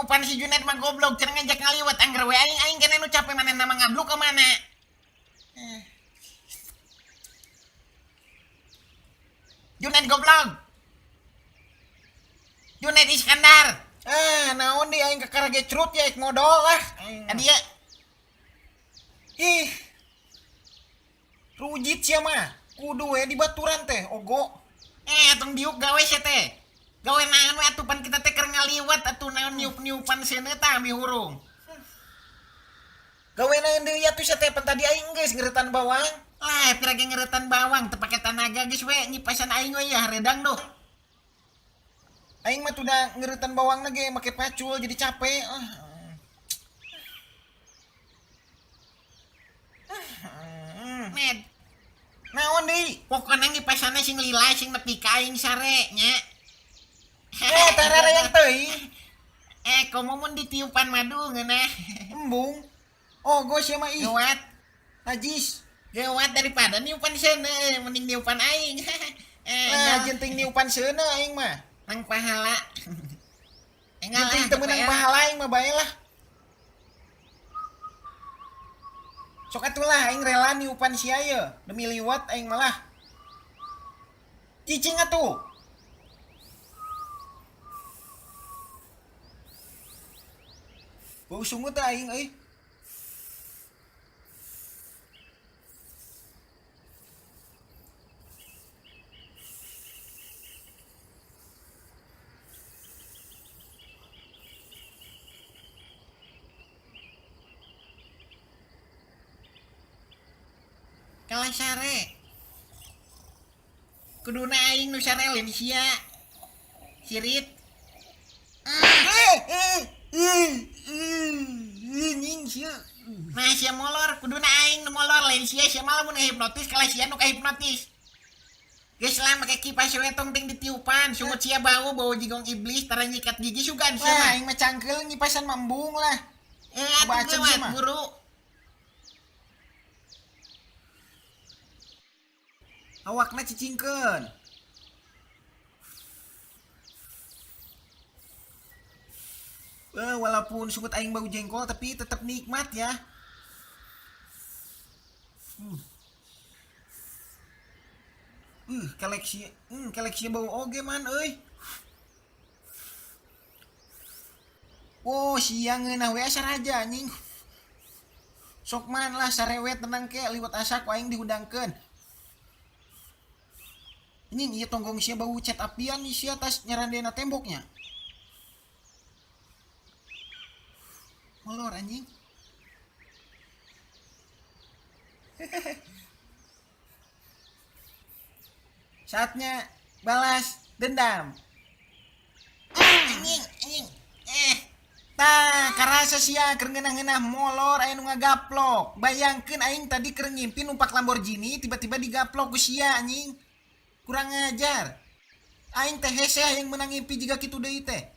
niupan si Junet mah goblok cenah ngajak ngaliwat anggar we aing kana nu capek mana nama ngabluk ke mana. Junet goblok. Junet Iskandar. Naon di aing kakarage crut ya modal lah. Adia. Ih. Rujit sia mah. Kudu we di baturan teh ogo. Tong diuk gawe sia teh. Gawe naon we atuh pan kita teh keur ngaliwat atuh naon niup-niupan seuneu tah mihurung. Gawe naon deui atuh sia teh pan tadi aing geus ngeuretan bawang. Lah, pirage ngeuretan bawang teu pake tanaga geus we nyipasan aing we ya redang doh. Aing mah tuh ngeuretan bawang ge make pacul jadi capek. Med, Naon deui? pokona ngipasana sing lila sing nepi ka aing sare nya. Tarara yang teuing. Komo mun ditiupan madu ngeunah. Embung. Ogo sia mah ih. Gawat, Najis. gawat daripada niupan seuneu mending niupan aing. Jenting niupan seuneu aing mah. Nang pahala. Jenting teu meunang pahala aing mah bae lah. Sok atulah aing rela niupan sia ye demi liwat aing malah. Cicing atuh. Bau sungut teh aing euy. Kalah sare. Kuduna aing nu sare lain sia. Sirit. Nying sia. Nah sia molor, kuduna aing nu molor lain sia malah mun hipnotis kalah sia nu kahipnotis. Geus lah make kipas we tong ting ditiupan, sungut sia bau jigong iblis tara nyikat gigi sugan sia. Wah, aing mah cangkeul nyipasan mambung lah. Atuh Bacem gawat sia mah. buru. Awakna cicingkeun. Walaupun sungut aing bau jengkol tapi tetap nikmat ya. Koleksi bau oge man euy. Siang ngeunah we saraja anjing. Sok man lah sarewe tenang ke liwat asa ku aing dihudangkeun. Anjing ieu tonggong sia bau cat apian di sia tas nyarandena temboknya. Molor anjing. Saatnya balas dendam. Anjing. Karasa sia keur ngeunah-ngeunah molor aya nu ngagaplok. Bayangkeun aing tadi keur ngimpi numpak Lamborghini tiba-tiba digaplok ku sia anjing. Kurang ngajar. Aing teh hese yang menang ngimpi jiga kitu deui teh.